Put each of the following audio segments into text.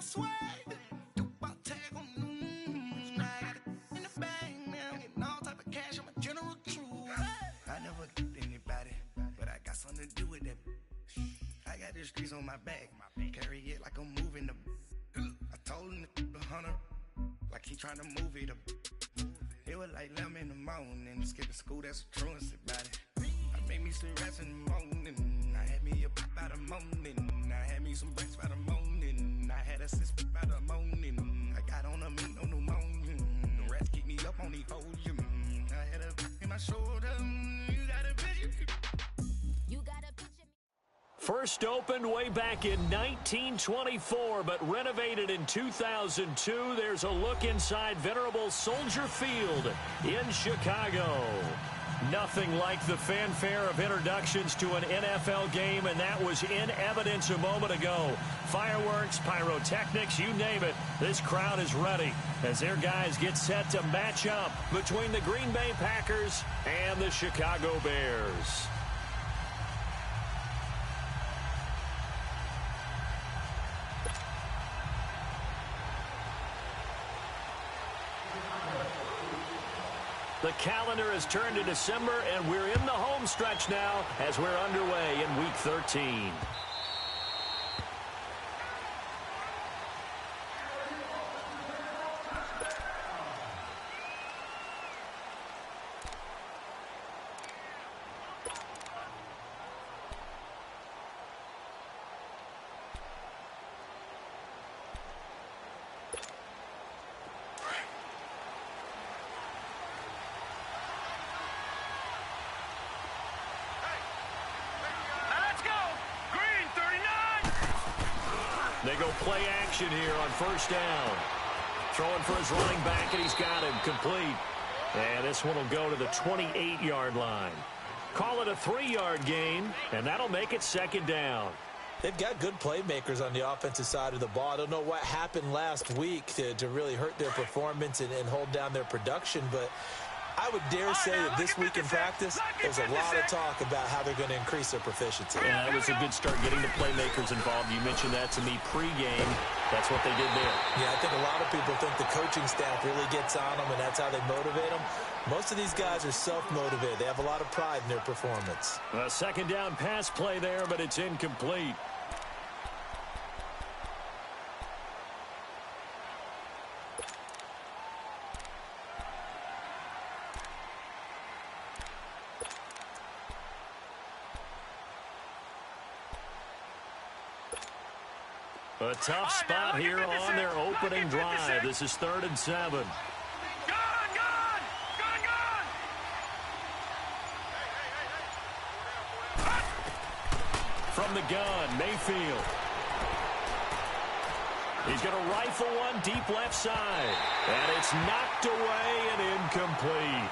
swag. About tag on I got it in the bag now. Getting all type of cash. I'm a general true. I never did anybody, but I got something to do with that. I got the streets on my back. Carry it like I'm moving the. I told him the hunter, like he trying to move it up. It was like 11 in the morning. Skipping school, that's a truancy about it. I made me some rats in the morning. I had me a pop out of morning. I had me some bricks by the morning. I had a six by the morning. I got on a meat, no pneumonia. The rats keep me up on the podium. I had a in my shoulder. You got a vision. You got a picture. First opened way back in 1924, but renovated in 2002. There's a look inside venerable Soldier Field in Chicago. Nothing like the fanfare of introductions to an NFL game, and that was in evidence a moment ago. Fireworks, pyrotechnics, you name it. This crowd is ready as their guys get set to match up between the Green Bay Packers and the Chicago Bears. The calendar has turned to December, and we're in the home stretch now as we're underway in Week 13. They go play action here on first down. Throwing for his running back, and he's got him complete. And this one will go to the 28-yard line. Call it a 3-yard gain, and that'll make it second down. They've got good playmakers on the offensive side of the ball. I don't know what happened last week to really hurt their performance and hold down their production, but I would dare say that this week in practice, there's a lot of talk about how they're going to increase their proficiency. Yeah, that was a good start getting the playmakers involved. You mentioned that to me pregame. That's what they did there. Yeah, I think a lot of people think the coaching staff really gets on them, and that's how they motivate them. Most of these guys are self-motivated. They have a lot of pride in their performance. A second down pass play there, but it's incomplete. A tough spot here on their opening drive. This is 3rd and 7. From the gun, Mayfield. He's going to rifle one deep left side. And it's knocked away and incomplete.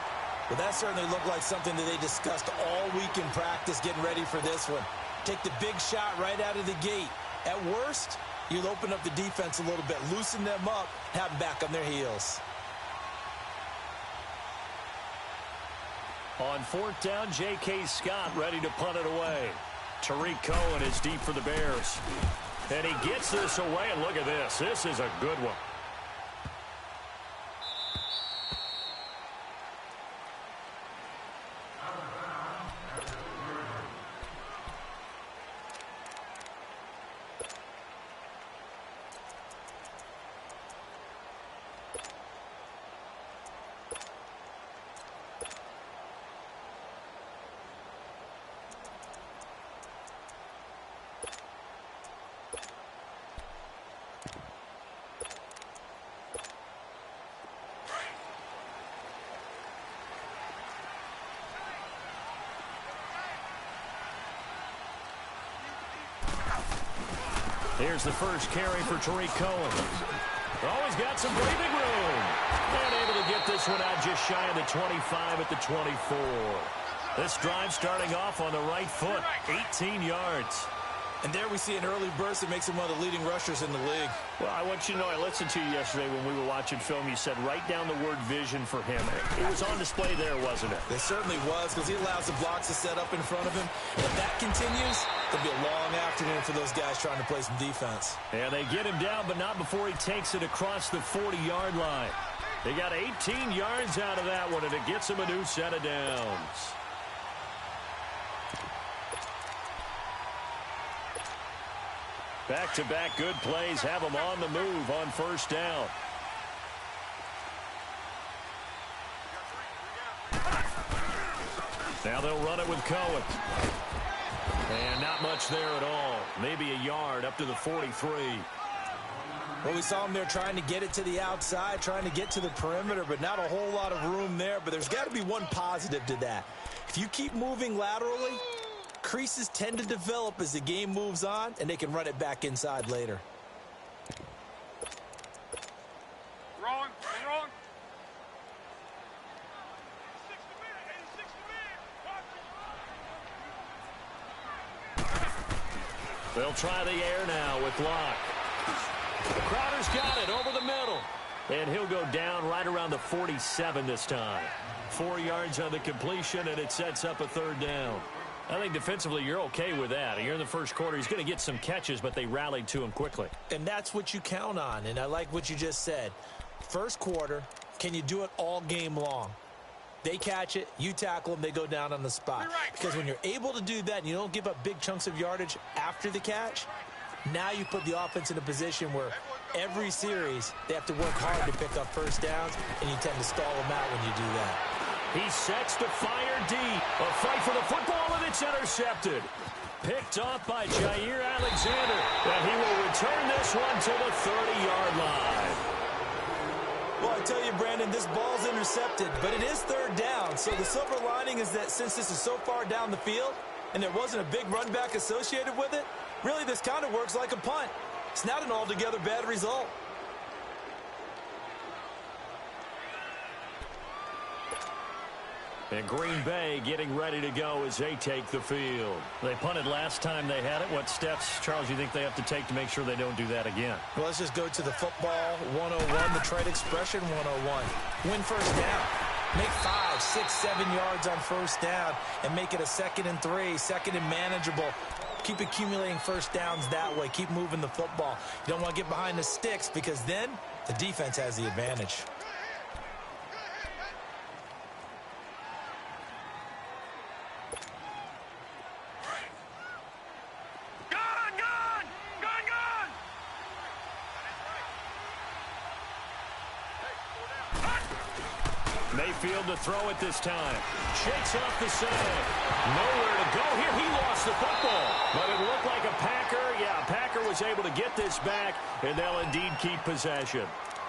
Well, that certainly looked like something that they discussed all week in practice getting ready for this one. Take the big shot right out of the gate. At worst, you'll open up the defense a little bit, loosen them up, have them back on their heels. On 4th down, J.K. Scott ready to punt it away. Tariq Cohen is deep for the Bears. And he gets this away, and look at this. This is a good one. Here's the first carry for Tariq Cohen. Oh, he's got some breathing room. And able to get this one out just shy of the 25 at the 24. This drive starting off on the right foot, 18 yards. And there we see an early burst that makes him one of the leading rushers in the league. Well, I want you to know, I listened to you yesterday when we were watching film. You said write down the word vision for him. It was on display there, wasn't it? It certainly was, because he allows the blocks to set up in front of him. If that continues, it'll be a long afternoon for those guys trying to play some defense. Yeah, they get him down, but not before he takes it across the 40-yard line. They got 18 yards out of that one, and it gets him a new set of downs. Back-to-back good plays have them on the move on first down. Now they'll run it with Cohen. And not much there at all. Maybe a yard up to the 43. Well, we saw him there trying to get it to the outside, trying to get to the perimeter, but not a whole lot of room there. But there's got to be one positive to that. If you keep moving laterally, creases tend to develop as the game moves on, and they can run it back inside later. Wrong. They'll try the air now with Locke. Crowder's got it over the middle. And he'll go down right around the 47 this time. 4 yards on the completion, and it sets up a third down. I think defensively you're okay with that. Here in the first quarter, he's going to get some catches, but they rallied to him quickly. And that's what you count on, and I like what you just said. First quarter, can you do it all game long? They catch it, you tackle them, they go down on the spot. Because when you're able to do that and you don't give up big chunks of yardage after the catch, now you put the offense in a position where every series they have to work hard to pick up first downs, and you tend to stall them out when you do that. He sets to fire deep. A fight for the football, and it's intercepted. Picked off by Jair Alexander. And he will return this one to the 30-yard line. Well, I tell you, Brandon, this ball's intercepted, but it is third down. So the silver lining is that since this is so far down the field and there wasn't a big run back associated with it, really this kind of works like a punt. It's not an altogether bad result. And Green Bay getting ready to go as they take the field. They punted last time they had it. What steps, Charles, you think they have to take to make sure they don't do that again? Well, let's just go to the football 101, the trade expression 101. Win first down. Make 5, 6, 7 yards on first down and make it a 2nd and 3, 2nd and manageable. Keep accumulating first downs that way. Keep moving the football. You don't want to get behind the sticks because then the defense has the advantage. Mayfield to throw it this time. Shakes off the side. Nowhere to go here. He lost the football. But it looked like a Packer. Yeah, Packer was able to get this back, and they'll indeed keep possession.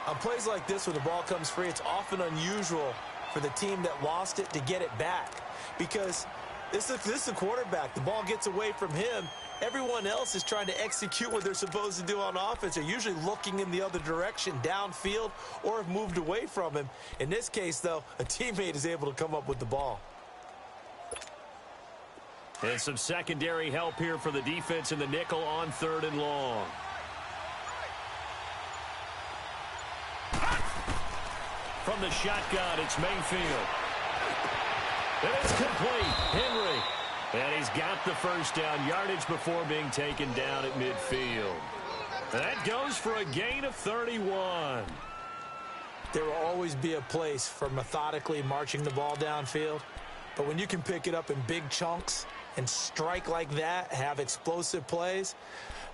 On plays like this where the ball comes free, it's often unusual for the team that lost it to get it back. Because this is a quarterback. The ball gets away from him. Everyone else is trying to execute what they're supposed to do on offense. They're usually looking in the other direction, downfield, or have moved away from him. In this case, though, a teammate is able to come up with the ball. And some secondary help here for the defense in the nickel on 3rd and long. From the shotgun, it's Mayfield. And it's complete. Henry. And he's got the first down, yardage before being taken down at midfield. That goes for a gain of 31. There will always be a place for methodically marching the ball downfield. But when you can pick it up in big chunks and strike like that, have explosive plays,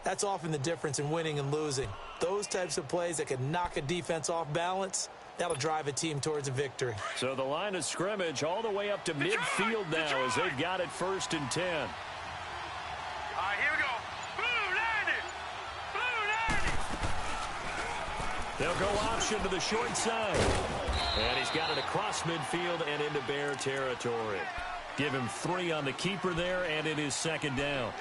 that's often the difference in winning and losing. Those types of plays that can knock a defense off balance, that'll drive a team towards a victory. So the line of scrimmage all the way up to midfield now as they've got it 1st and 10. All right, here we go. Blue 90. They'll go option to the short side. And he's got it across midfield and into Bear territory. Give him 3 on the keeper there, and it is 2nd down.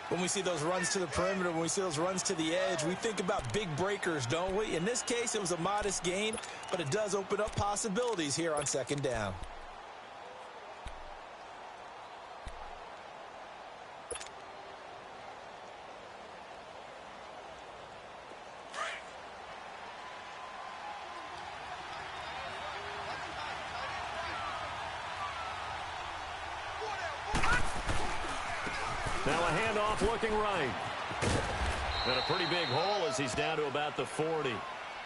When we see those runs to the perimeter, when we see those runs to the edge, we think about big breakers, don't we? In this case, it was a modest gain, but it does open up possibilities here on 2nd down. Now a handoff looking right. And a pretty big hole as he's down to about the 40.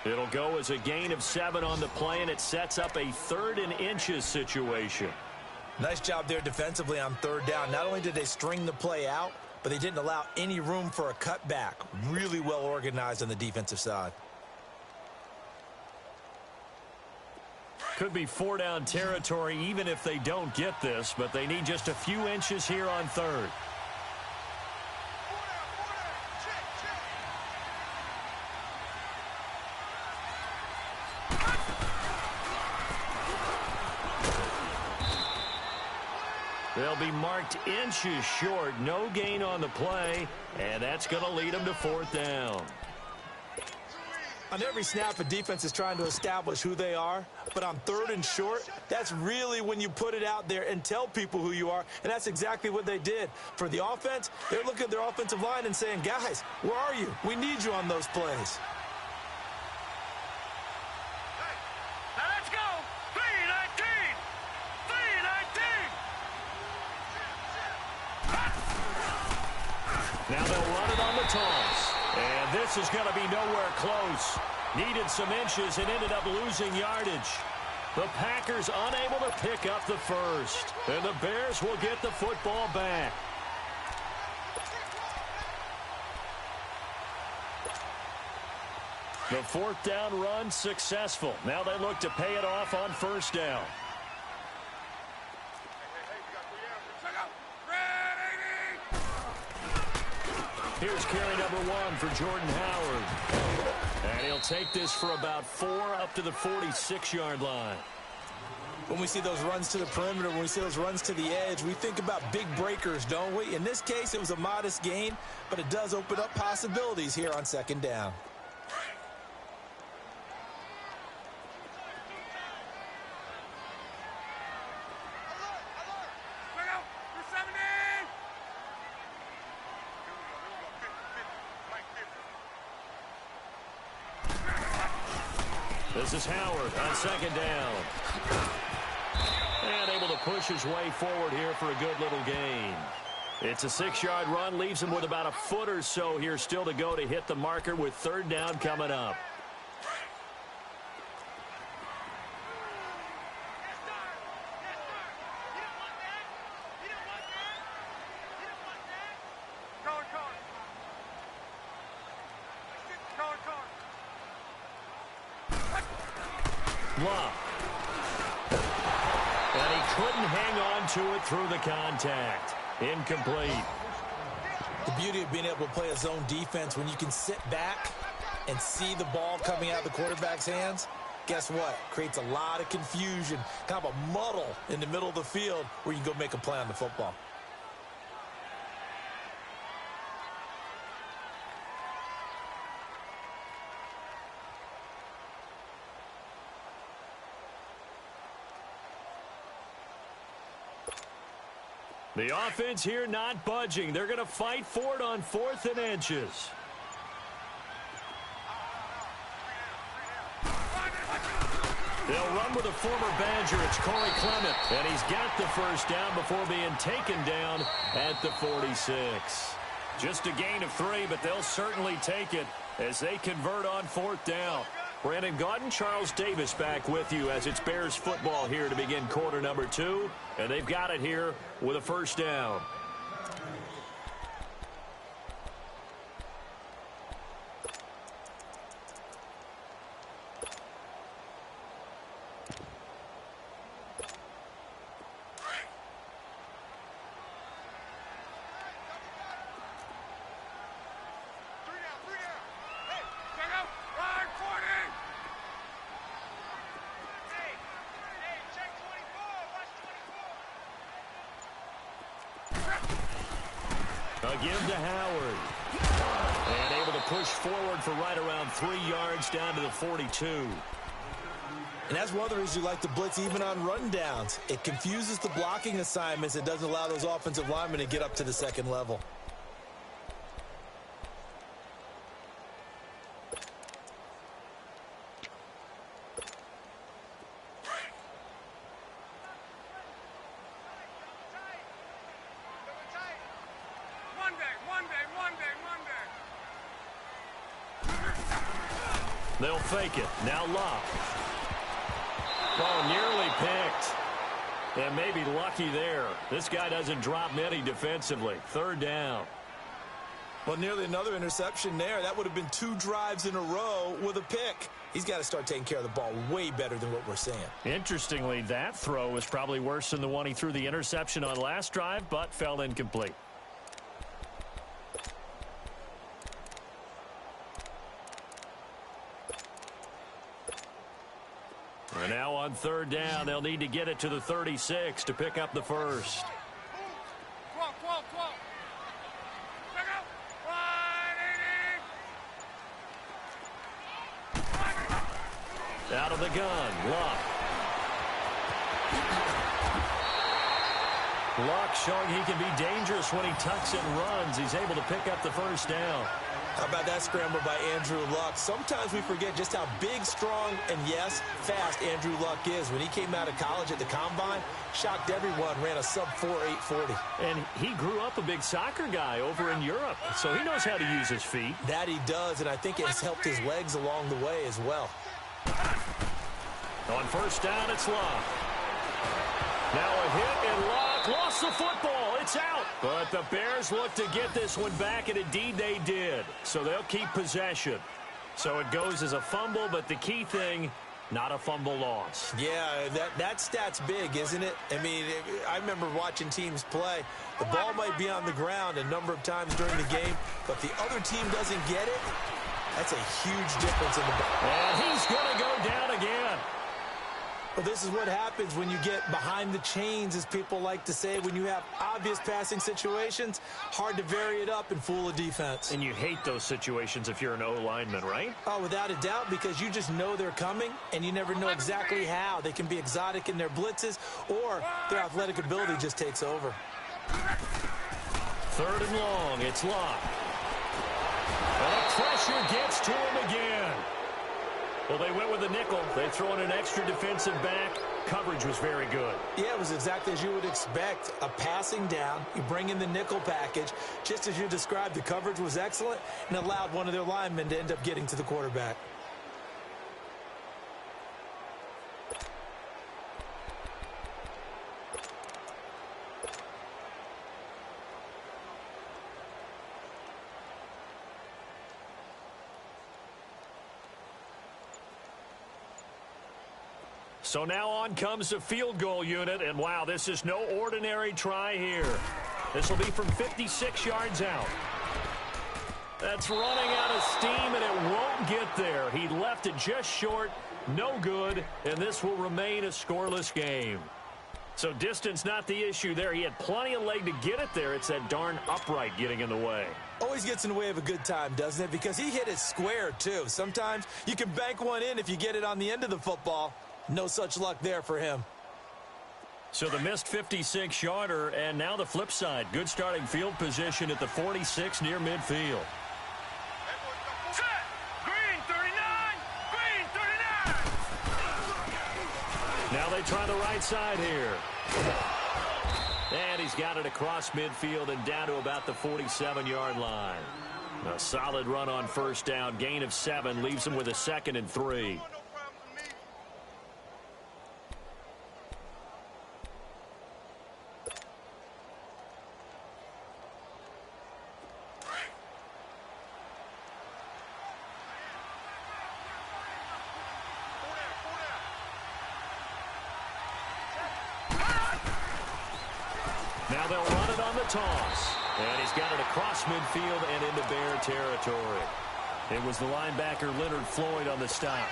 It'll go as a gain of 7 on the play, and it sets up a 3rd and inches situation. Nice job there defensively on 3rd down. Not only did they string the play out, but they didn't allow any room for a cutback. Really well organized on the defensive side. Could be 4-down territory even if they don't get this, but they need just a few inches here on 3rd. They'll be marked inches short. No gain on the play, and that's going to lead them to 4th down. On every snap, a defense is trying to establish who they are, but on 3rd and short, that's really when you put it out there and tell people who you are, and that's exactly what they did. For the offense, they're looking at their offensive line and saying, guys, where are you? We need you on those plays. Now let's go. 3-19. 3-19. Now they'll run it on the toss. And this is going to be nowhere close. Needed some inches and ended up losing yardage. The Packers unable to pick up the first. And the Bears will get the football back. The 4th down run successful. Now they look to pay it off on 1st down. Here's carry number 1 for Jordan Howard. And he'll take this for about 4 up to the 46-yard line. When we see those runs to the perimeter, when we see those runs to the edge, we think about big breakers, don't we? In this case, it was a modest gain, but it does open up possibilities here on 2nd down. This is Howard on 2nd down. And able to push his way forward here for a good little gain. It's a 6-yard run, leaves him with about a foot or so here still to go to hit the marker with 3rd down coming up. Love. And he couldn't hang on to it through the contact. Incomplete. The beauty of being able to play a zone defense when you can sit back and see the ball coming out of the quarterback's hands, guess what? Creates a lot of confusion, kind of a muddle in the middle of the field where you can go make a play on the football. The offense here not budging. They're going to fight for it on 4th and inches. They'll run with a former Badger. It's Corey Clement. And he's got the 1st down before being taken down at the 46. Just a gain of 3, but they'll certainly take it as they convert on 4th down. Brandon Gaudin, Charles Davis back with you as it's Bears football here to begin quarter number 2. And they've got it here with a 1st down. A give to Howard. And able to push forward for right around 3 yards down to the 42. And that's one of the reasons you like to blitz even on rundowns. It confuses the blocking assignments. It doesn't allow those offensive linemen to get up to the 2nd level. They'll fake it. Now Luck. Oh, nearly picked. And maybe lucky there. This guy doesn't drop many defensively. Third down. Well, nearly another interception there. That would have been 2 drives in a row with a pick. He's got to start taking care of the ball way better than what we're seeing. Interestingly, that throw was probably worse than the one he threw the interception on last drive, but fell incomplete. And now on third down, they'll need to get it to the 36 to pick up the first. Out of the gun, Luck. Luck showing he can be dangerous when he tucks and runs. He's able to pick up the first down. How about that scramble by Andrew Luck? Sometimes we forget just how big, strong, and, yes, fast Andrew Luck is. When he came out of college at the Combine, shocked everyone, ran a sub-4 840. And he grew up a big soccer guy over in Europe, so he knows how to use his feet. That he does, and I think it has helped his legs along the way as well. On first down, it's Luck. Now a hit, and Luck lost the football. It's out. But the Bears look to get this one back, and indeed they did. So they'll keep possession. So it goes as a fumble, but the key thing, not a fumble loss. Yeah, that stat's big, isn't it? I mean, I remember watching teams play. The ball might be on the ground a number of times during the game, but the other team doesn't get it. That's a huge difference in the ball. And he's going to go down again. Well, this is what happens when you get behind the chains, as people like to say. When you have obvious passing situations, hard to vary it up and fool a defense. And you hate those situations if you're an O-lineman, right? Oh, without a doubt, because you just know they're coming, and you never know exactly how. They can be exotic in their blitzes, or their athletic ability just takes over. Third and long, it's Luck. And the pressure gets to him again. Well, they went with a nickel. They throw in an extra defensive back. Coverage was very good. Yeah, it was exactly as you would expect. A passing down. You bring in the nickel package. Just as you described, the coverage was excellent and allowed one of their linemen to end up getting to the quarterback. So now on comes the field goal unit, and wow, this is no ordinary try here. This will be from 56 yards out. That's running out of steam, and it won't get there. He left it just short, no good, and this will remain a scoreless game. So distance not the issue there. He had plenty of leg to get it there. It's that darn upright getting in the way. Always gets in the way of a good time, doesn't it? Because he hit it square, too. Sometimes you can bank one in if you get it on the end of the football. No such luck there for him. So the missed 56-yarder, and now the flip side. Good starting field position at the 46 near midfield. Set! Green 39! Green 39! Now they try the right side here. And he's got it across midfield and down to about the 47-yard line. A solid run on first down. Gain of 7 leaves him with a 2nd and 3. Now they'll run it on the toss. And he's got it across midfield and into Bear territory. It was the linebacker Leonard Floyd on the stop.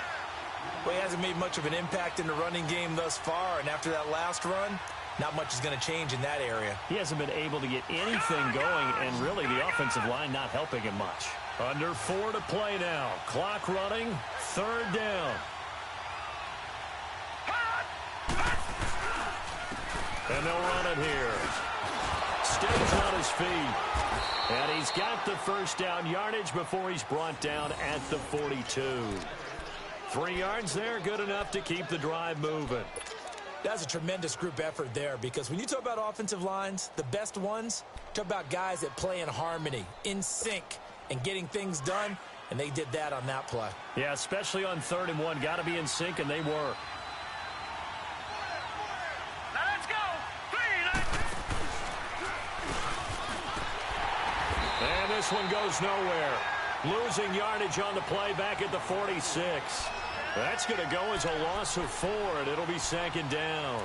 Well, he hasn't made much of an impact in the running game thus far, and after that last run, not much is going to change in that area. He hasn't been able to get anything going, and really the offensive line not helping him much. Under 4 to play now. Clock running. Third down. And they'll run it here. Stays on his feet. And he's got the first down yardage before he's brought down at the 42. 3 yards there, good enough to keep the drive moving. That's a tremendous group effort there, because when you talk about offensive lines, the best ones, talk about guys that play in harmony, in sync, and getting things done. And they did that on that play. Yeah, especially on 3rd and 1. Got to be in sync, and they were. Now let's go. And this one goes nowhere. Losing yardage on the play back at the 46. That's going to go as a loss of 4, and it'll be 2nd down.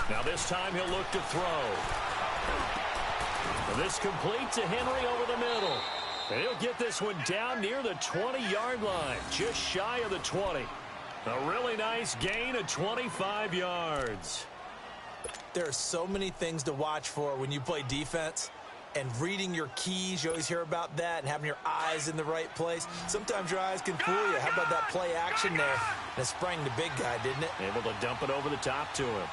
Now this time he'll look to throw. This complete to Henry over the middle. And he'll get this one down near the 20-yard line, just shy of the 20. A really nice gain of 25 yards. There are so many things to watch for when you play defense. And reading your keys, you always hear about that, and having your eyes in the right place. Sometimes your eyes can fool you. How about that play action there? And it sprang the big guy, didn't it? Able to dump it over the top to him.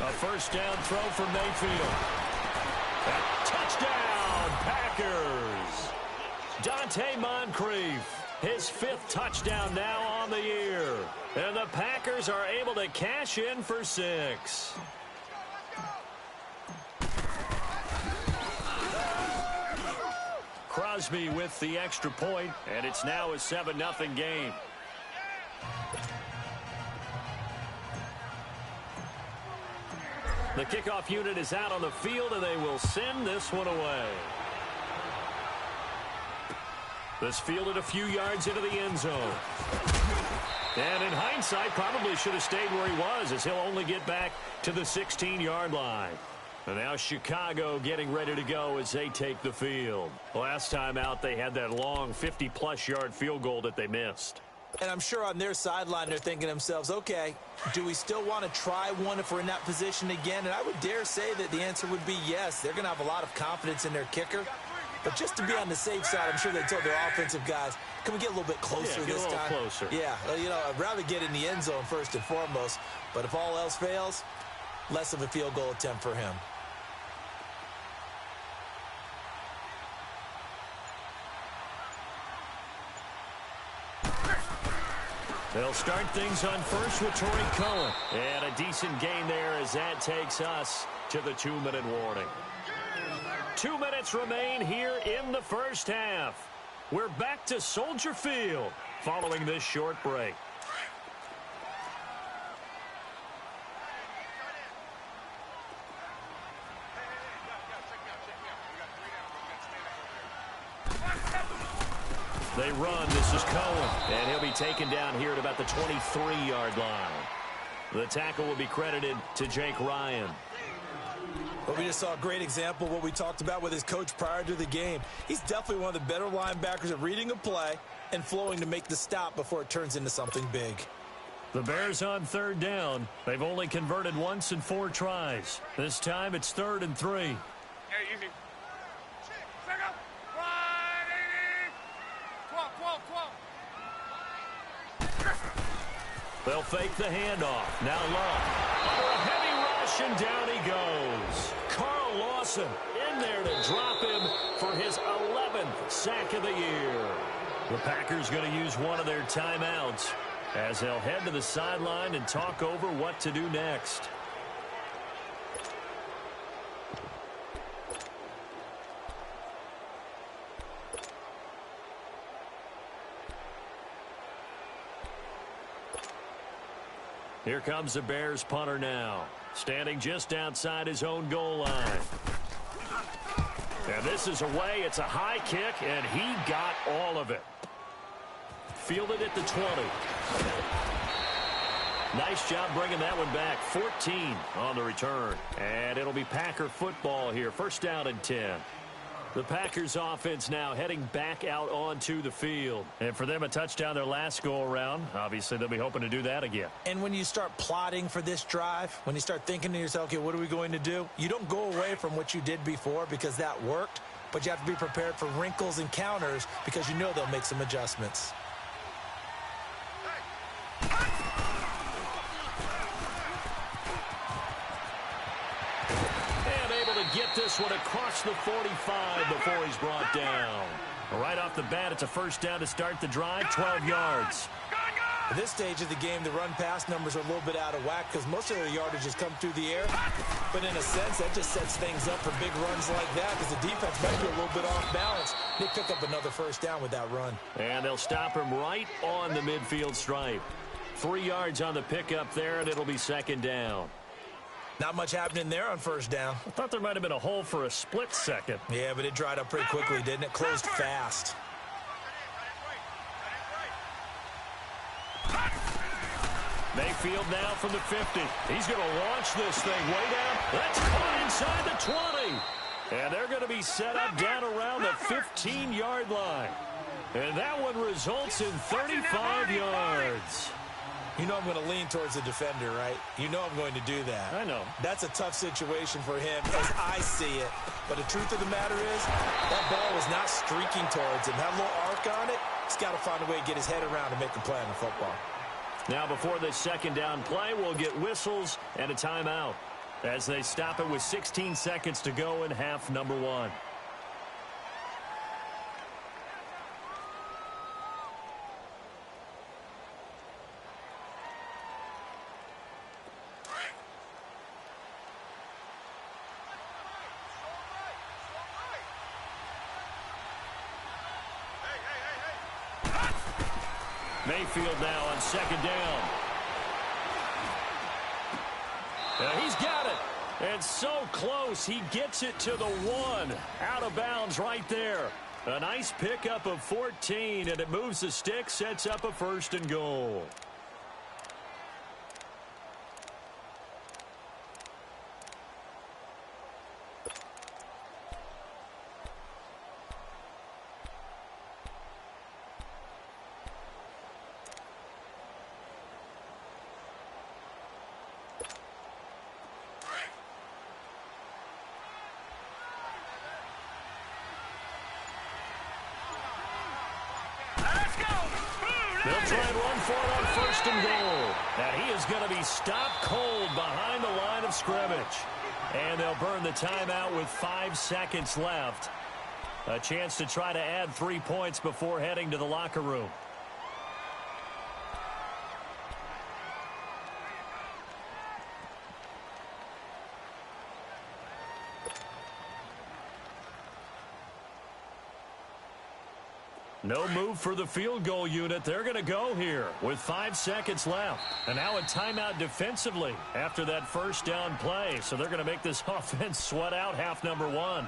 A first down throw for Mayfield. Touchdown, Packers. Dante Moncrief, his 5th touchdown now on the year. And the Packers are able to cash in for 6. Crosby with the extra point, and it's now a 7-0 game. The kickoff unit is out on the field, and they will send this one away. This fielded a few yards into the end zone. And in hindsight, probably should have stayed where he was, as he'll only get back to the 16-yard line. And now Chicago getting ready to go as they take the field. Last time out, they had that long 50-plus yard field goal that they missed. And I'm sure on their sideline they're thinking to themselves, okay, do we still want to try one if we're in that position again? And I would dare say that the answer would be yes. They're going to have a lot of confidence in their kicker. But just to be on the safe side, I'm sure they told their offensive guys, can we get a little bit closer this time? Closer. Yeah, you know, I'd rather get in the end zone first and foremost. But if all else fails, less of a field goal attempt for him. They'll start things on first with Torrey Cohen. And a decent gain there as that takes us to the 2-minute warning. 2 minutes remain here in the first half. We're back to Soldier Field following this short break. They run. This is Cohen. And he'll be taken down here at about the 23-yard line. The tackle will be credited to Jake Ryan. But we just saw a great example of what we talked about with his coach prior to the game. He's definitely one of the better linebackers at reading a play and flowing to make the stop before it turns into something big. The Bears on 3rd down. They've only converted once in 4 tries. This time it's 3rd and 3. Hey, easy. They'll fake the handoff. Now Love. Under a heavy rush, and down he goes. Carl Lawson in there to drop him for his 11th sack of the year. The Packers going to use one of their timeouts as they'll head to the sideline and talk over what to do next. Here comes the Bears punter now, standing just outside his own goal line. And this is away. It's a high kick, and he got all of it. Fielded at the 20. Nice job bringing that one back. 14 on the return. And it'll be Packer football here. First down and 10. The Packers offense now heading back out onto the field. And for them, a touchdown their last go-around. Obviously, they'll be hoping to do that again. And when you start plotting for this drive, when you start thinking to yourself, okay, what are we going to do? You don't go away from what you did before because that worked, but you have to be prepared for wrinkles and counters because you know they'll make some adjustments. Get this one across the 45 before he's brought down. Right off the bat, it's a first down to start the drive, 12 yards. At this stage of the game, the run-pass numbers are a little bit out of whack because most of their yardage has come through the air. But in a sense, that just sets things up for big runs like that because the defense might be a little bit off balance. They pick up another first down with that run. And they'll stop him right on the midfield stripe. 3 yards on the pickup there, and it'll be second down. Not much happening there on first down. I thought there might have been a hole for a split second. Yeah, but it dried up pretty quickly, didn't it? Closed fast. Mayfield now from the 50. He's going to launch this thing way down. That's caught inside the 20. And they're going to be set up down around the 15-yard line. And that one results in 35 yards. You know I'm going to lean towards the defender, right? You know I'm going to do that. I know. That's a tough situation for him as I see it. But the truth of the matter is, that ball was not streaking towards him. Had a little arc on it. He's got to find a way to get his head around and make a play on the football. Now before this second down play, we'll get whistles and a timeout as they stop it with 16 seconds to go in half number one. Mayfield now on second down. He's got it. And so close, he gets it to the 1. Out of bounds right there. A nice pickup of 14, and it moves the stick, sets up a first and goal. They'll try and run for it on first and goal. And he is going to be stopped cold behind the line of scrimmage. And they'll burn the timeout with 5 seconds left. A chance to try to add 3 points before heading to the locker room. No move for the field goal unit. They're going to go here with 5 seconds left. And now a timeout defensively after that first down play. So they're going to make this offense sweat out half number one.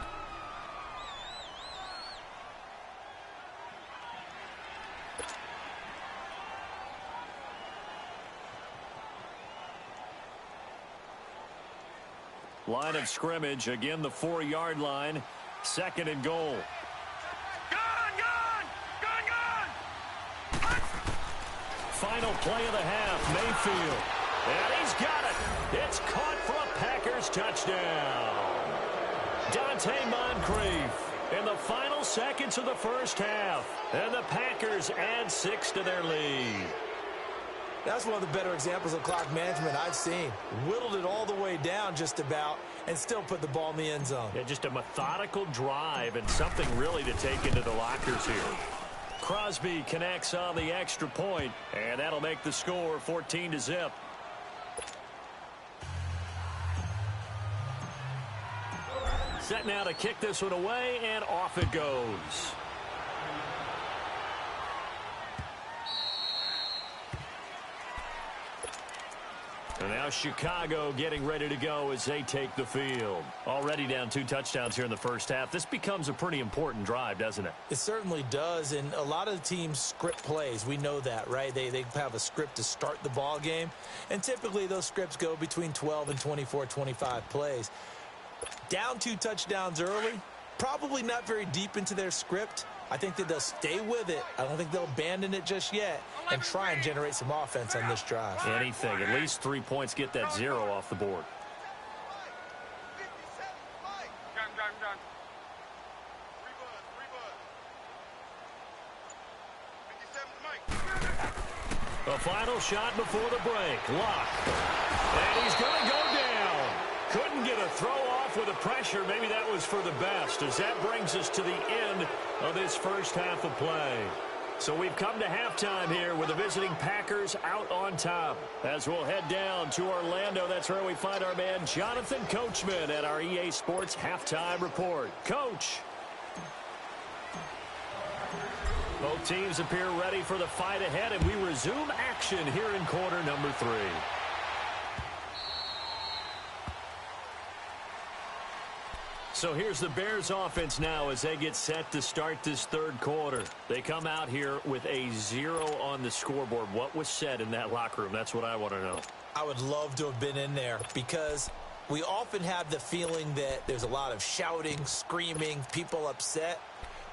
Line of scrimmage, again the 4-yard line. Second and goal. Final play of the half, Mayfield. And he's got it. It's caught for a Packers touchdown. Dante Moncrief in the final seconds of the first half. And the Packers add 6 to their lead. That's one of the better examples of clock management I've seen. Whittled it all the way down just about and still put the ball in the end zone. Yeah, just a methodical drive and something really to take into the lockers here. Crosby connects on the extra point, and that'll make the score 14-0. Set now to kick this one away, and off it goes. And now Chicago getting ready to go as they take the field. Already down 2 touchdowns here in the first half. This becomes a pretty important drive, doesn't it? It certainly does, and a lot of the teams script plays. We know that, right? They have a script to start the ball game, and typically those scripts go between 12 and 24, 25 plays. Down 2 touchdowns early, probably not very deep into their script. I think that they'll stay with it. I don't think they'll abandon it just yet and try and generate some offense on this drive. Anything. At least 3 points, get that 0 off the board. The final shot before the break. Luck. And he's going to go down. Couldn't get a throw off with the pressure. Maybe that was for the best, as that brings us to the end of this first half of play. So we've come to halftime here with the visiting Packers out on top. As we'll head down to Orlando, that's where we find our man Jonathan Coachman at our EA Sports Halftime Report. Coach. Both teams appear ready for the fight ahead, and we resume action here in quarter number 3. So here's the Bears offense now as they get set to start this third quarter. They come out here with a 0 on the scoreboard. What was said in that locker room? That's what I want to know. I would love to have been in there because we often have the feeling that there's a lot of shouting, screaming, people upset.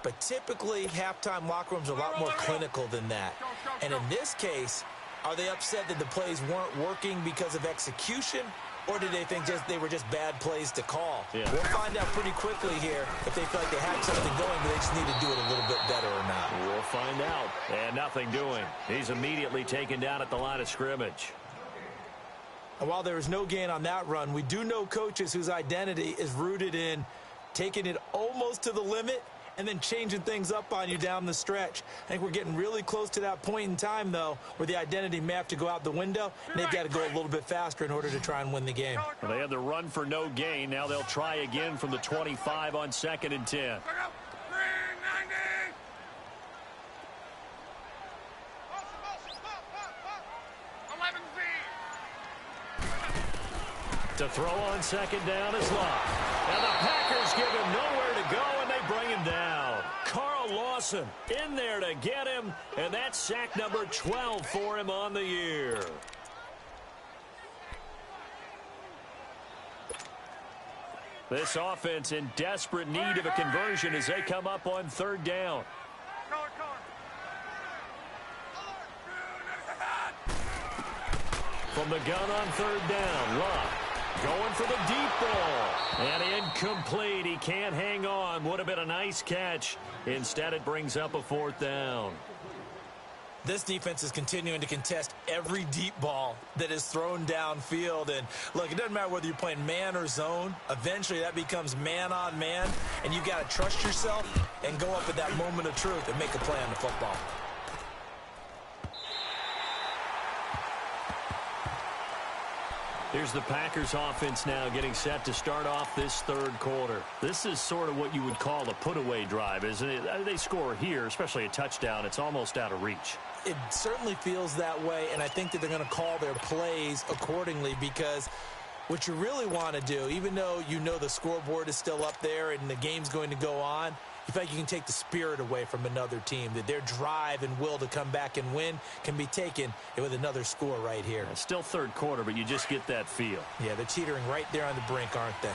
But typically, halftime locker rooms are a lot more clinical than that. And in this case, are they upset that the plays weren't working because of execution? Or did they think they were just bad plays to call? Yeah. We'll find out pretty quickly here if they feel like they had something going, but they just need to do it a little bit better or not. We'll find out. And nothing doing. He's immediately taken down at the line of scrimmage. And while there is no gain on that run, we do know coaches whose identity is rooted in taking it almost to the limit and then changing things up on you down the stretch. I think we're getting really close to that point in time, though, where the identity may have to go out the window, and they've got to go a little bit faster in order to try and win the game. Well, they had the run for no gain. Now they'll try again from the 25 on 2nd and 10. To throw on 2nd down is Luck. And the Packers give him nowhere to go, and they bring him down. Carl Lawson in there to get him, and that's sack number 12 for him on the year. This offense in desperate need of a conversion as they come up on 3rd down. From the gun on 3rd down, Luck. Going for the deep ball. And incomplete. He can't hang on. Would have been a nice catch. Instead, it brings up a 4th down. This defense is continuing to contest every deep ball that is thrown downfield. And, look, it doesn't matter whether you're playing man or zone. Eventually, that becomes man on man. And you've got to trust yourself and go up at that moment of truth and make a play on the football. Here's the Packers offense now getting set to start off this 3rd quarter. This is sort of what you would call a put-away drive, isn't it? They score here, especially a touchdown. It's almost out of reach. It certainly feels that way, and I think that they're going to call their plays accordingly because what you really want to do, even though you know the scoreboard is still up there and the game's going to go on, you feel like you can take the spirit away from another team, that their drive and will to come back and win can be taken with another score right here. It's still 3rd quarter, but you just get that feel. Yeah, they're teetering right there on the brink, aren't they?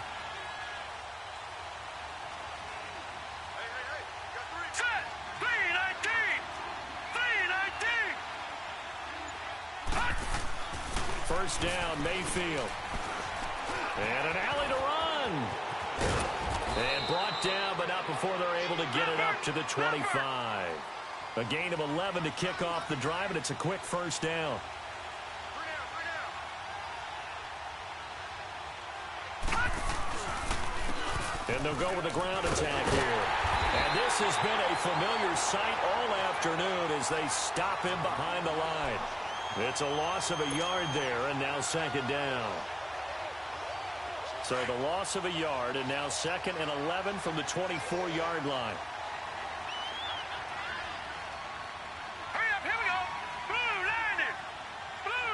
First down, Mayfield. And an alley to run. And brought down, but not before they're able to get it up to the 25. A gain of 11 to kick off the drive, and it's a quick first down. And they'll go with the ground attack here. And this has been a familiar sight all afternoon as they stop him behind the line. It's a loss of a yard there, and now 2nd down. So the loss of a yard, and now 2nd and 11 from the 24-yard line. Hurry up, here we go. Blue 90. Blue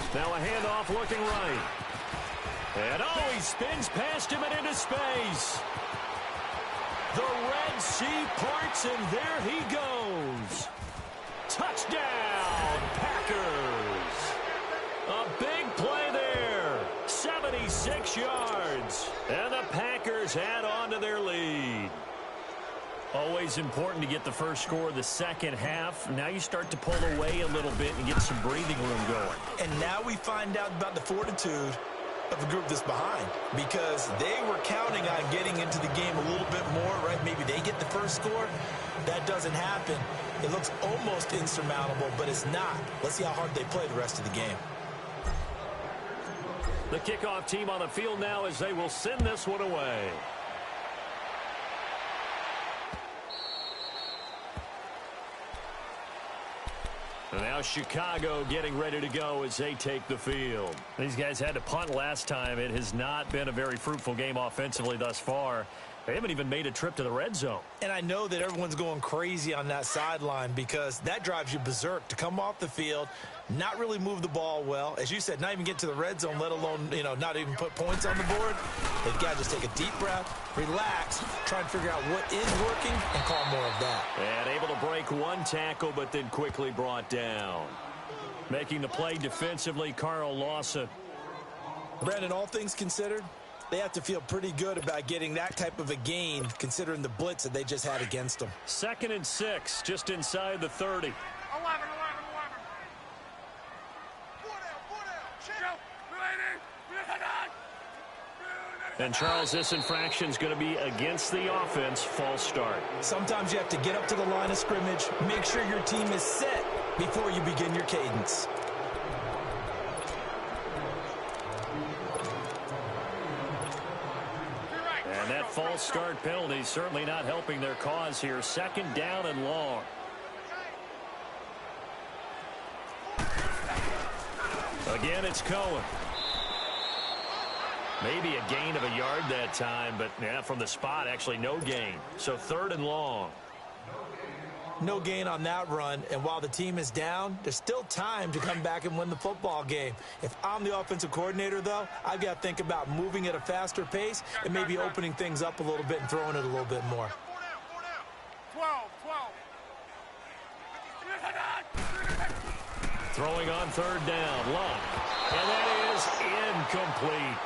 90. Now a handoff looking right. And he spins past him and into space. The Red Sea parts, and there he goes. Touchdown, Packers. A big play 56 yards. And the Packers add on to their lead. Always important to get the first score of the second half. Now you start to pull away a little bit and get some breathing room going. And now we find out about the fortitude of the group that's behind, because they were counting on getting into the game a little bit more, right? Maybe they get the first score. That doesn't happen. It looks almost insurmountable, but it's not. Let's see how hard they play the rest of the game. The kickoff team on the field now as they will send this one away. And now Chicago getting ready to go as they take the field. These guys had to punt last time. It has not been a very fruitful game offensively thus far. They haven't even made a trip to the red zone. And I know that everyone's going crazy on that sideline because that drives you berserk to come off the field, not really move the ball well. As you said, not even get to the red zone, let alone, not even put points on the board. They've got to just take a deep breath, relax, try and figure out what is working, and call more of that. And able to break one tackle, but then quickly brought down. Making the play defensively, Carl Lawson. Brandon, all things considered, they have to feel pretty good about getting that type of a gain, considering the blitz that they just had against them. 2nd and 6, just inside the 30. 11. And Charles, this infraction is going to be against the offense. False start. Sometimes you have to get up to the line of scrimmage, make sure your team is set before you begin your cadence. And that false start penalty certainly not helping their cause here. 2nd down and long. Again, it's Cohen. Maybe a gain of a yard that time, but from the spot, actually no gain. So 3rd and long. No gain on that run, and while the team is down, there's still time to come back and win the football game. If I'm the offensive coordinator, though, I've got to think about moving at a faster pace and maybe opening things up a little bit and throwing it a little bit more. 12. Throwing on 3rd down, Luck. And that is incomplete.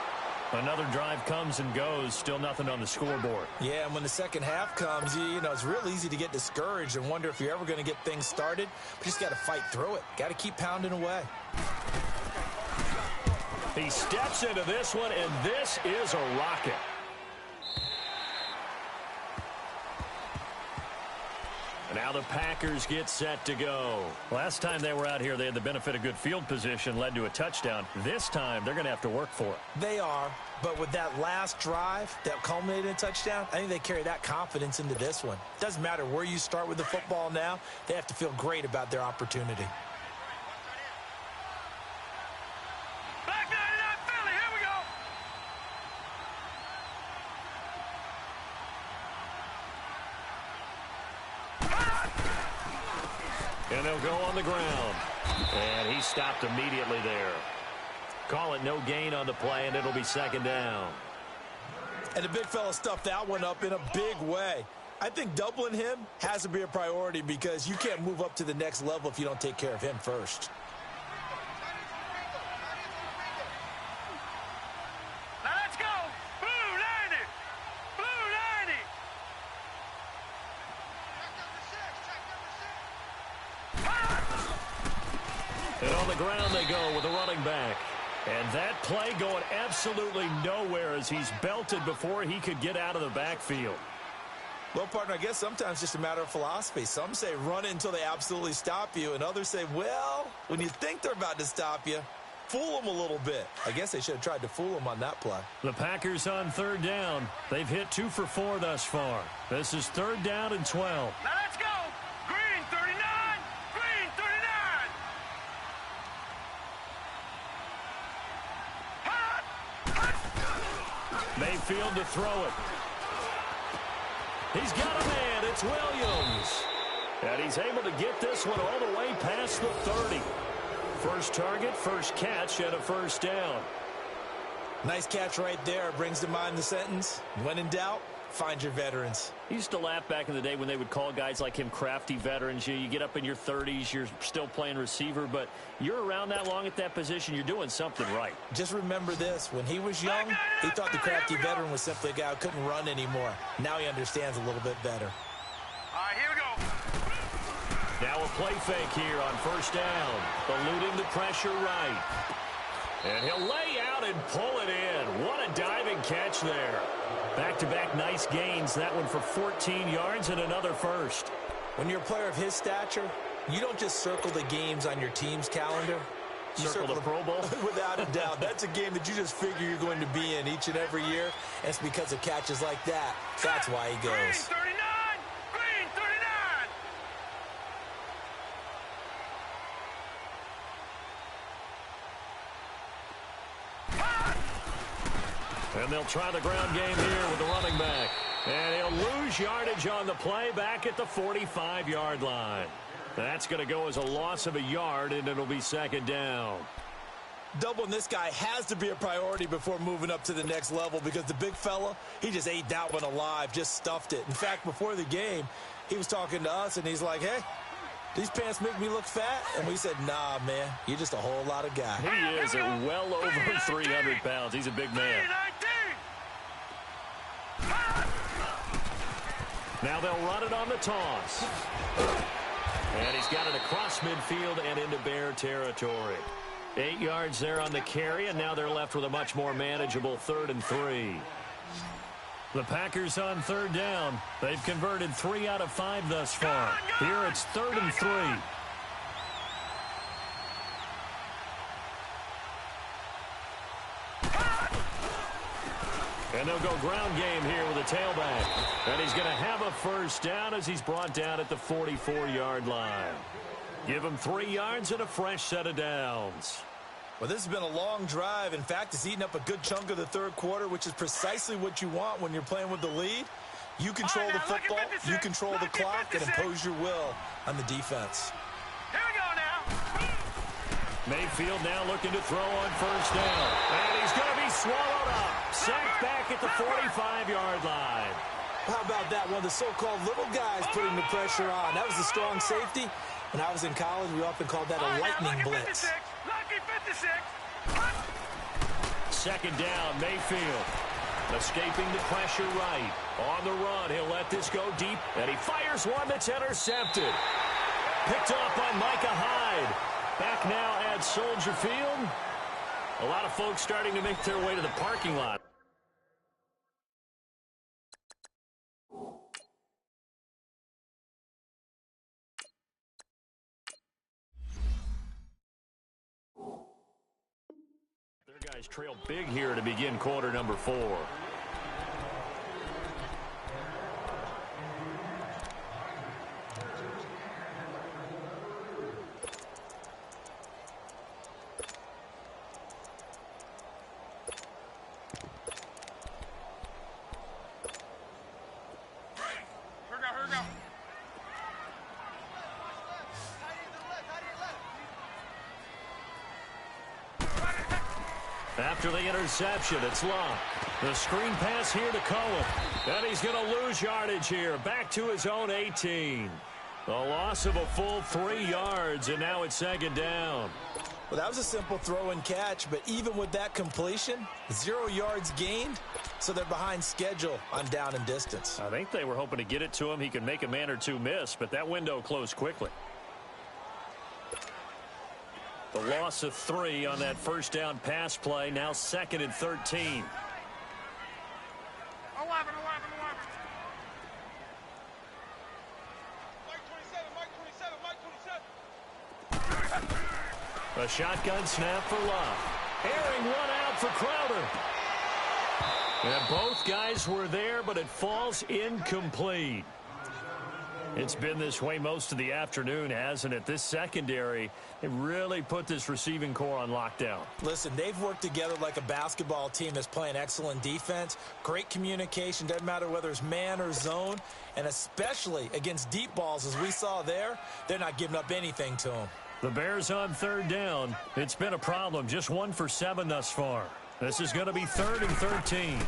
Another drive comes and goes, still nothing on the scoreboard. Yeah, and when the second half comes, it's real easy to get discouraged and wonder if you're ever going to get things started. But you just got to fight through it. Got to keep pounding away. He steps into this one, and this is a rocket. And now the Packers get set to go. Last time they were out here, they had the benefit of good field position, led to a touchdown. This time, they're going to have to work for it. They are, but with that last drive that culminated in a touchdown, I think they carry that confidence into this one. Doesn't matter where you start with the football now, they have to feel great about their opportunity. Black 99 Philly, here we go. And they'll go on the ground. And he stopped immediately there. Call it no gain on the play, and it'll be 2nd down. And the big fella stuffed that one up in a big way. I think doubling him has to be a priority because you can't move up to the next level if you don't take care of him first. Now let's go. Blue 90. Blue 90. And on the ground they go with a running back. And that play going absolutely nowhere as he's belted before he could get out of the backfield. Well, partner, I guess sometimes it's just a matter of philosophy. Some say run it until they absolutely stop you, and others say, well, when you think they're about to stop you, fool them a little bit. I guess they should have tried to fool them on that play. The Packers on 3rd down. They've hit 2 for 4 thus far. This is 3rd down and 12. Now let's go. Green 39. Green 39. Mayfield to throw it. He's got a man. It's Williams. And he's able to get this one all the way past the 30. First target, first catch, and a 1st down. Nice catch right there. Brings to mind the sentence, when in doubt, find your veterans. I used to laugh back in the day when they would call guys like him crafty veterans. You get up in your 30s, you're still playing receiver, but you're around that long at that position, you're doing something right. Just remember this. When he was young, he thought the crafty veteran was simply a guy who couldn't run anymore. Now he understands a little bit better. All right, here we go. Now a play fake here on first down. Eluding the pressure right. And he'll lay out and pull it in. What a diving catch there. Back-to-back nice gains. That one for 14 yards and another first. When you're a player of his stature, you don't just circle the games on your team's calendar. You circle the Pro Bowl? Without a doubt. That's a game that you just figure you're going to be in each and every year. And it's because of catches like that. That's why he Green goes. 39! Green 39! And they'll try the ground game here with the running back. And he'll lose yardage on the play back at the 45-yard line. That's going to go as a loss of a yard, and it'll be second down. Doubling this guy has to be a priority before moving up to the next level because the big fella, he just ate that one alive, just stuffed it. In fact, before the game, he was talking to us, and he's like, hey, these pants make me look fat? And we said, nah, man, you're just a whole lot of guy. He is at well over 300 pounds. He's a big man. Now they'll run it on the toss. And he's got it across midfield and into Bear territory. 8 yards there on the carry, and now they're left with a much more manageable 3rd and 3. The Packers on third down. They've converted 3 out of 5 thus far. Here it's 3rd and 3. And they'll go ground game here with a tailback. And he's going to have a first down as he's brought down at the 44-yard line. Give him 3 yards and a fresh set of downs. Well, this has been a long drive. In fact, it's eaten up a good chunk of the third quarter, which is precisely what you want when you're playing with the lead. You control the football, you control the clock, and impose your will on the defense. Here we go now. Mayfield now looking to throw on first down. And he's going to be swallowed up. Sacked back at the 45-yard line. How about that? One of the so-called little guys putting the pressure on. That was a strong safety. When I was in college, we often called that a lightning blitz. Lucky 56. Second down, Mayfield. Escaping the pressure right. On the run, he'll let this go deep. And he fires one that's intercepted. Picked off by Micah Hyde. Back now at Soldier Field. A lot of folks starting to make their way to the parking lot. Their guys trail big here to begin quarter number 4. After the interception, it's Locke. The screen pass here to Cohen. And he's going to lose yardage here. Back to his own 18. A loss of a full 3 yards, and now it's second down. Well, that was a simple throw and catch, but even with that completion, 0 yards gained, so they're behind schedule on down and distance. I think they were hoping to get it to him. He could make a man or two miss, but that window closed quickly. The loss of 3 on that first down pass play, now 2nd and 13. 11. A shotgun snap for Locke. Airing one out for Crowder. And both guys were there, but it falls incomplete. It's been this way most of the afternoon, hasn't it? This secondary, it really put this receiving core on lockdown. Listen, they've worked together like a basketball team that's playing excellent defense. Great communication, doesn't matter whether it's man or zone. And especially against deep balls, as we saw there, they're not giving up anything to them. The Bears on third down. It's been a problem. Just 1 for 7 thus far. This is going to be 3rd and 13.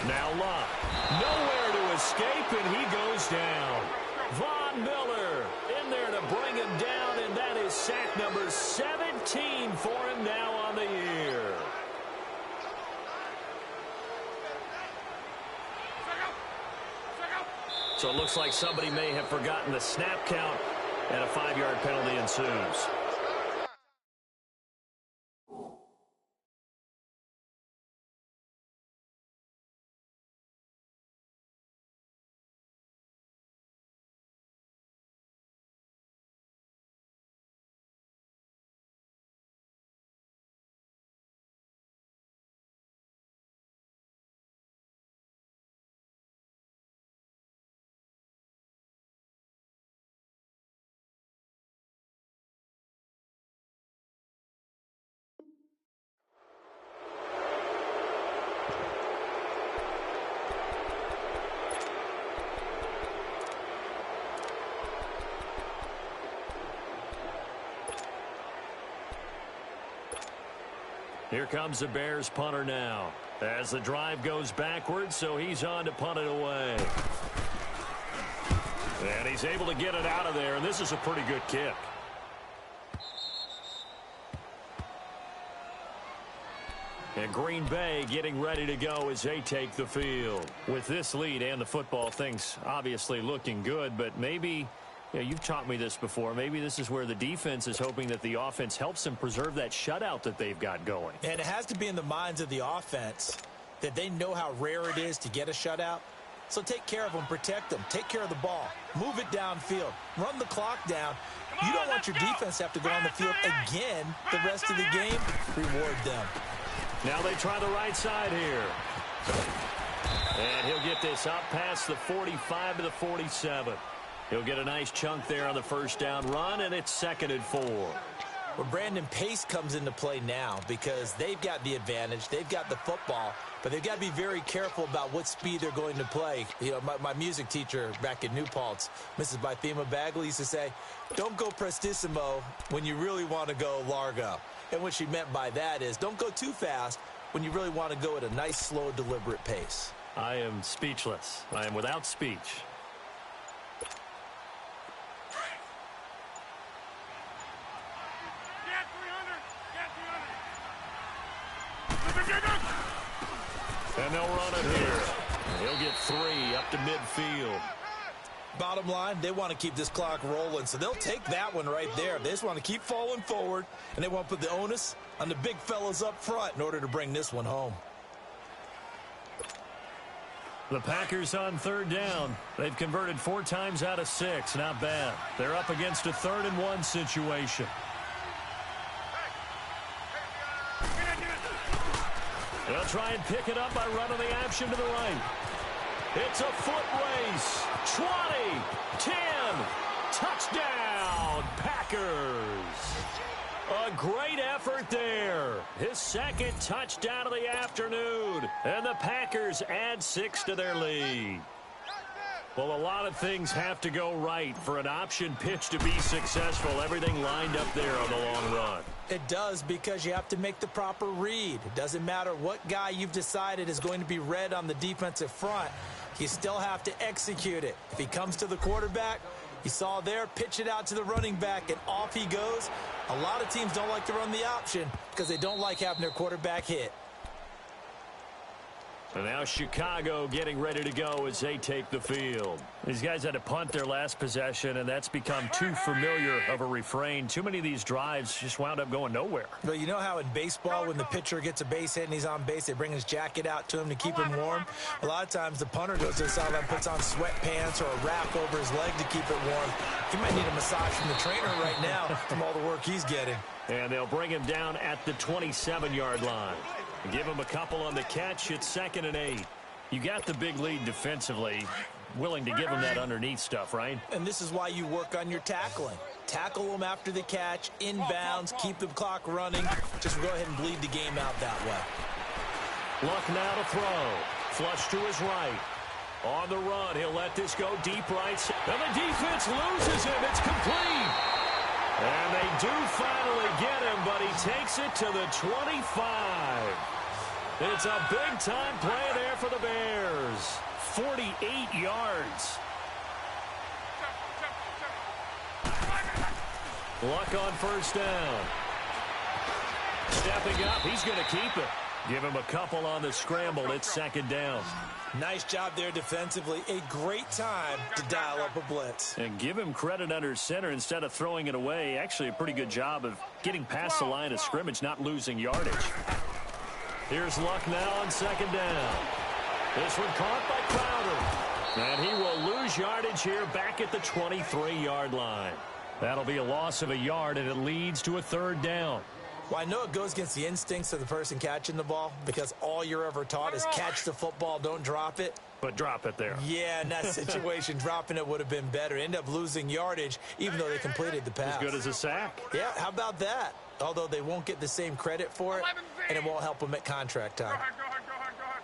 Now Luck. Nowhere to escape, and he goes down. Von Miller in there to bring him down, and that is sack number 17 for him now on the year. So it looks like somebody may have forgotten the snap count, and a 5-yard penalty ensues. Here comes the Bears punter now as the drive goes backwards, so he's on to punt it away. And he's able to get it out of there, and this is a pretty good kick. And Green Bay getting ready to go as they take the field. With this lead and the football, things obviously looking good, but maybe... Yeah, you've taught me this before. Maybe this is where the defense is hoping that the offense helps them preserve that shutout that they've got going. And it has to be in the minds of the offense that they know how rare it is to get a shutout. So take care of them, protect them, take care of the ball, move it downfield, run the clock down. You don't want your defense to have to go on the field again the rest of the game. Reward them. Now they try the right side here. And he'll get this up past the 45 to the 47. He'll get a nice chunk there on the first down run, and it's 2nd and 4. Well, Brandon, pace comes into play now because they've got the advantage. They've got the football, but they've got to be very careful about what speed they're going to play. You know, my music teacher back in New Paltz, Mrs. Bythema Bagley, used to say, don't go prestissimo when you really want to go largo. And what she meant by that is don't go too fast when you really want to go at a nice, slow, deliberate pace. I am speechless. I am without speech. And they'll run it here. He'll get 3 up to midfield. Bottom line, they want to keep this clock rolling, so they'll take that one right there. They just want to keep falling forward, and they want to put the onus on the big fellas up front in order to bring this one home. The Packers on 3rd down. They've converted 4 times out of 6. Not bad. They're up against a 3rd and 1 situation. They'll try and pick it up by running the option to the right. It's a foot race. 20, 10, touchdown, Packers. A great effort there. His 2nd touchdown of the afternoon. And the Packers add 6 to their lead. Well, a lot of things have to go right for an option pitch to be successful. Everything lined up there on the long run. It does, because you have to make the proper read. It doesn't matter what guy you've decided is going to be read on the defensive front. You still have to execute it. If he comes to the quarterback, you saw there, pitch it out to the running back, and off he goes. A lot of teams don't like to run the option because they don't like having their quarterback hit. And now Chicago getting ready to go as they take the field. These guys had to punt their last possession, and that's become too familiar of a refrain. Too many of these drives just wound up going nowhere. But you know how in baseball, when the pitcher gets a base hit and he's on base, they bring his jacket out to him to keep him warm? A lot of times the punter goes to the sideline, puts on sweatpants or a wrap over his leg to keep it warm. He might need a massage from the trainer right now from all the work he's getting. And they'll bring him down at the 27-yard line. Give him a couple on the catch. It's 2nd and 8. You got the big lead defensively. Willing to give him that underneath stuff, right? And this is why you work on your tackling. Tackle them after the catch, inbounds, keep the clock running. Just go ahead and bleed the game out that way. Luck now to throw. Flush to his right. On the run, he'll let this go deep right. And the defense loses him. It's complete. And they do finally get him, but he takes it to the 25. It's a big-time play there for the Bears. 48 yards. Luck on first down. Stepping up, he's going to keep it. Give him a couple on the scramble. It's second down. Nice job there defensively. A great time to dial up a blitz. And give him credit under center instead of throwing it away. Actually, a pretty good job of getting past the line of scrimmage, not losing yardage. Here's Luck now on second down. This one caught by Crowder. And he will lose yardage here back at the 23-yard line. That'll be a loss of a yard, and it leads to a third down. Well, I know it goes against the instincts of the person catching the ball because all you're ever taught is catch the football, don't drop it. But drop it there. Yeah, in that situation, dropping it would have been better. End up losing yardage, even though they completed the pass. As good as a sack. Yeah, how about that? Although they won't get the same credit for it, and it won't help them at contract time. Go ahead, go ahead, go ahead, go ahead.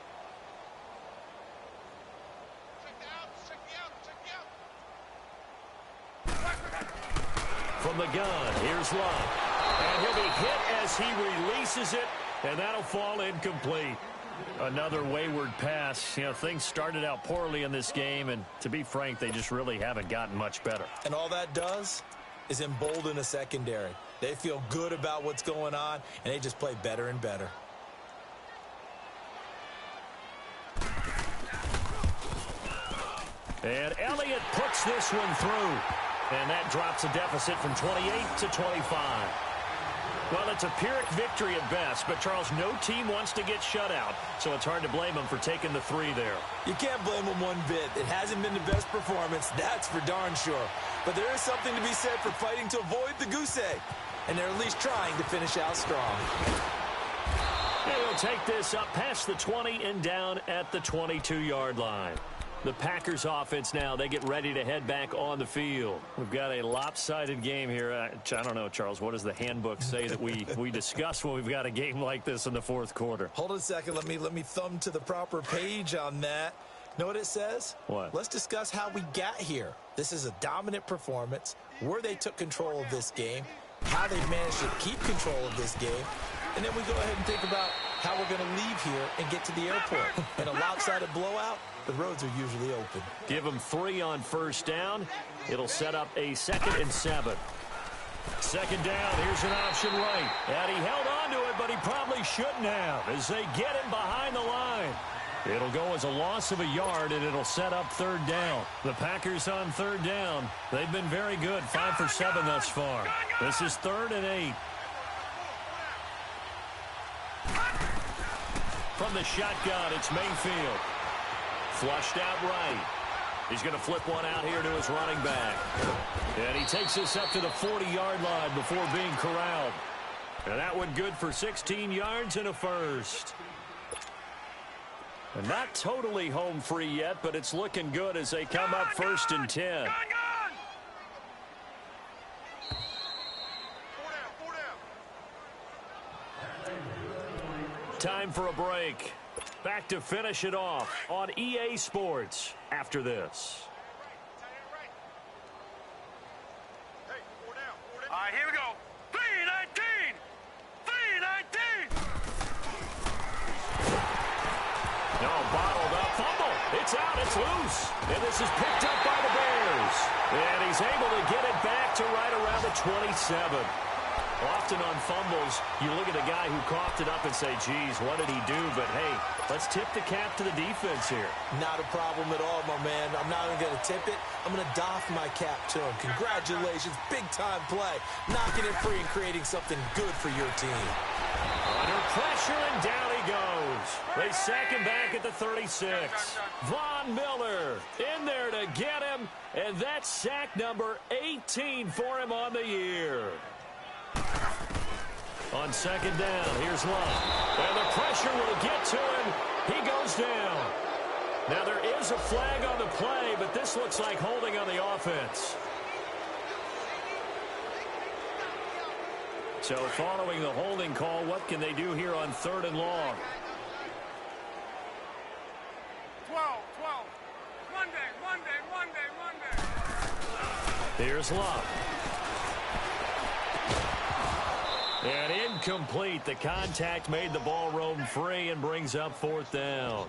From the gun, here's Luck. And he'll be hit as he releases it, and that'll fall incomplete. Another wayward pass. You know, things started out poorly in this game, and to be frank, they just really haven't gotten much better. And all that does is embolden a secondary. They feel good about what's going on, and they just play better and better. And Elliott puts this one through. And that drops a deficit from 28 to 25. Well, it's a Pyrrhic victory at best, but, Charles, no team wants to get shut out, so it's hard to blame them for taking the 3 there. You can't blame them one bit. It hasn't been the best performance, that's for darn sure. But there is something to be said for fighting to avoid the goose egg, and they're at least trying to finish out strong. They'll take this up past the 20 and down at the 22-yard line. The Packers offense now, they get ready to head back on the field. We've got a lopsided game here. I don't know, Charles, what does the handbook say that we discuss when we've got a game like this in the fourth quarter? Hold on a second. Let me thumb to the proper page on that. Know what it says? What? Let's discuss how we got here. This is a dominant performance, where they took control of this game, how they managed to keep control of this game, and then we go ahead and think about how we're going to leave here and get to the airport. In a lopsided blowout, the roads are usually open. Give them 3 on first down. It'll set up a 2nd and 7. Second down, here's an option right. And he held on to it, but he probably shouldn't have as they get him behind the line. It'll go as a loss of a yard, and it'll set up third down. The Packers on third down. They've been very good, 5 for 7 thus far. This is 3rd and 8. From the shotgun, it's Mayfield. Flushed out right. He's going to flip one out here to his running back. And he takes this up to the 40-yard line before being corralled. And that one good for 16 yards and a first. And not totally home free yet, but it's looking good as they come up 1st and 10. Time for a break. Back to finish it off on EA Sports after this. All right, here we go. 3-19! 3-19! No, bottled up. Fumble. It's out. It's loose. And this is picked up by the Bears. And he's able to get it back to right around the 27. Often on fumbles, you look at the guy who coughed it up and say, geez, what did he do? But, hey, let's tip the cap to the defense here. Not a problem at all, my man. I'm not even going to tip it. I'm going to doff my cap to him. Congratulations. Big-time play. Knocking it free and creating something good for your team. Under pressure, and down he goes. They sack him back at the 36. Von Miller in there to get him, and that's sack number 18 for him on the year. On second down, here's Luck. And the pressure will get to him. He goes down. Now, there is a flag on the play, but this looks like holding on the offense. So, following the holding call, what can they do here on 3rd and long? 12. Monday. Here's Luck. And incomplete. The contact made the ball roam free and brings up fourth down.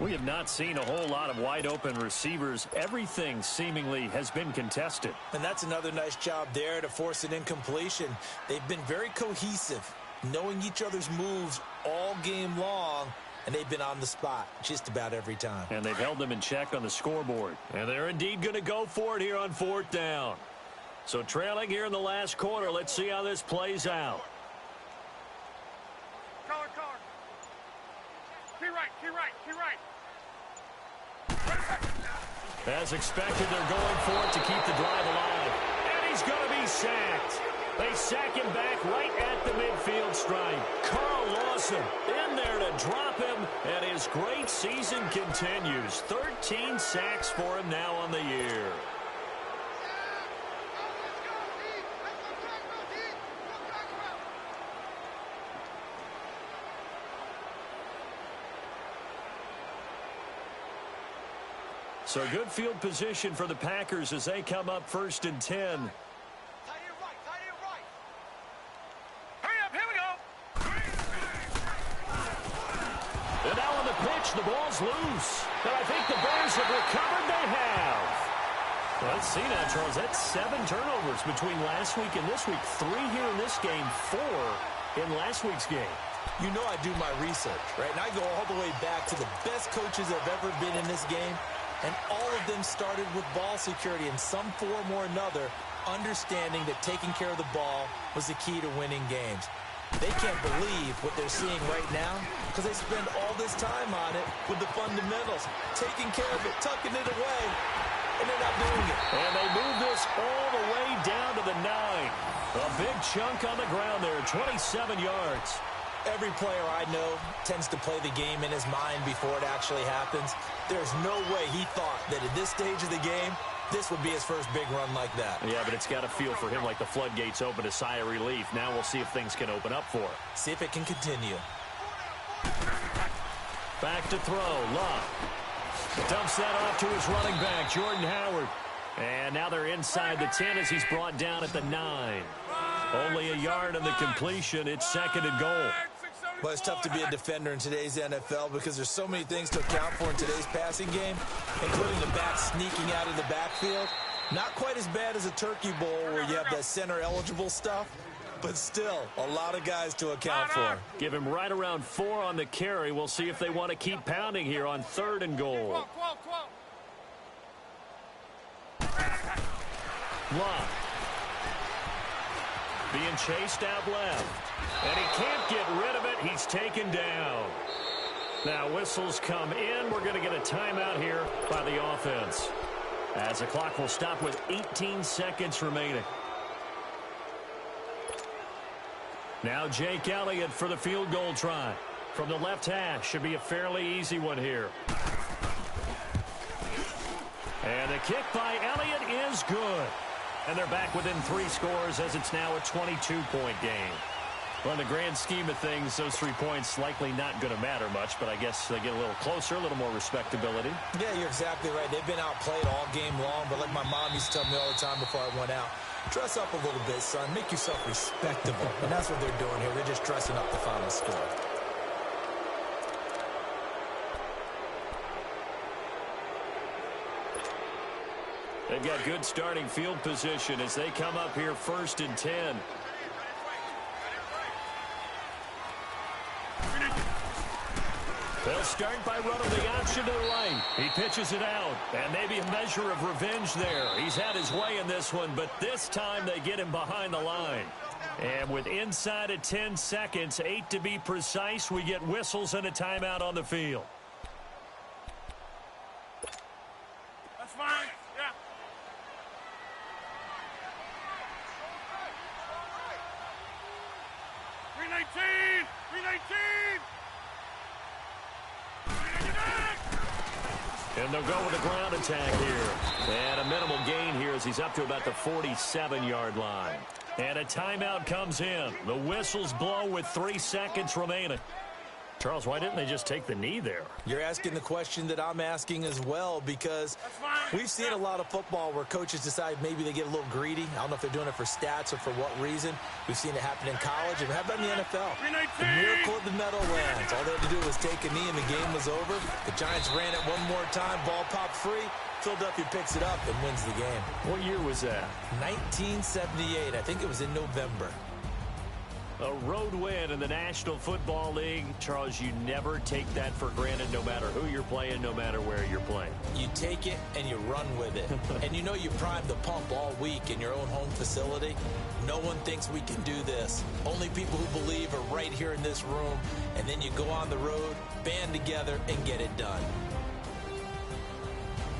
We have not seen a whole lot of wide-open receivers. Everything seemingly has been contested. And that's another nice job there to force an incompletion. They've been very cohesive, knowing each other's moves all game long, and they've been on the spot just about every time. And they've held them in check on the scoreboard. And they're indeed going to go for it here on fourth down. So trailing here in the last quarter, let's see how this plays out. Color. Key right. As expected, they're going for it to keep the drive alive. And he's going to be sacked. They sack him back right at the midfield stripe. Carl Lawson in there to drop him, and his great season continues. 13 sacks for him now on the year. So good field position for the Packers as they come up 1st and 10. Hurry up, here we go. And now on the pitch, the ball's loose. And I think the Bears have recovered. They have. Well, let's see now, Charles. That's 7 turnovers between last week and this week. 3 here in this game, 4 in last week's game. You know I do my research, right? And I go all the way back to the best coaches that have ever been in this game. And all of them started with ball security in some form or another, understanding that taking care of the ball was the key to winning games. They can't believe what they're seeing right now because they spend all this time on it with the fundamentals, taking care of it, tucking it away, and they're not doing it. And they move this all the way down to the 9. A big chunk on the ground there, 27 yards. Every player I know tends to play the game in his mind before it actually happens. There's no way he thought that at this stage of the game, this would be his first big run like that. Yeah, but it's got to feel for him like the floodgates open, a sigh of relief. Now we'll see if things can open up for him. See if it can continue. Back to throw. Love dumps that off to his running back, Jordan Howard. And now they're inside the 10 as he's brought down at the 9. Only a yard on the completion. It's 2nd and goal. Well, it's tough to be a defender in today's NFL because there's so many things to account for in today's passing game, including the back sneaking out of the backfield. Not quite as bad as a turkey bowl where you have that center-eligible stuff, but still a lot of guys to account for. Give him right around 4 on the carry. We'll see if they want to keep pounding here on 3rd and goal. Love. Being chased out left. And he can't get rid of it. He's taken down. Now whistles come in. We're going to get a timeout here by the offense, as the clock will stop with 18 seconds remaining. Now Jake Elliott for the field goal try. From the left hash. Should be a fairly easy one here. And the kick by Elliott is good. And they're back within 3 scores as it's now a 22-point game. Well, in the grand scheme of things, those 3 points likely not going to matter much, but I guess they get a little closer, a little more respectability. Yeah, you're exactly right. They've been outplayed all game long, but like my mom used to tell me all the time before I went out, dress up a little bit, son. Make yourself respectable. And that's what they're doing here. They're just dressing up the final score. They've got good starting field position as they come up here 1st and 10. They'll start by running the option to the right. He pitches it out, and maybe a measure of revenge there. He's had his way in this one, but this time they get him behind the line. And with inside of 10 seconds, 8 to be precise, we get whistles and a timeout on the field. That's fine. Yeah. $319! And they'll go with a ground attack here. And a minimal gain here as he's up to about the 47-yard line. And a timeout comes in. The whistles blow with 3 seconds remaining. Charles, why didn't they just take the knee there? You're asking the question that I'm asking as well, because we've seen a lot of football where coaches decide maybe they get a little greedy. I don't know if they're doing it for stats or for what reason. We've seen it happen in college, and how about in the NFL? The miracle of the Meadowlands. All they had to do was take a knee, and the game was over. The Giants ran it one more time. Ball popped free. Philadelphia picks it up and wins the game. What year was that? 1978. I think it was in November. A road win in the National Football League. Charles, you never take that for granted, no matter who you're playing, no matter where you're playing. You take it and you run with it. And you know you primed the pump all week in your own home facility. No one thinks we can do this. Only people who believe are right here in this room. And then you go on the road, band together, and get it done.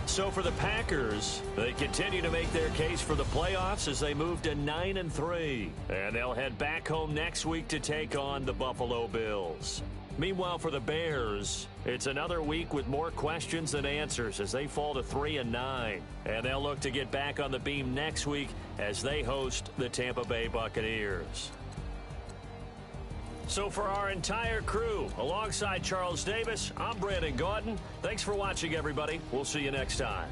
So for the Packers, they continue to make their case for the playoffs as they move to 9-3. And they'll head back home next week to take on the Buffalo Bills. Meanwhile, for the Bears, it's another week with more questions than answers as they fall to 3-9. And they'll look to get back on the beam next week as they host the Tampa Bay Buccaneers. So for our entire crew, alongside Charles Davis, I'm Brandon Gaudin. Thanks for watching, everybody. We'll see you next time.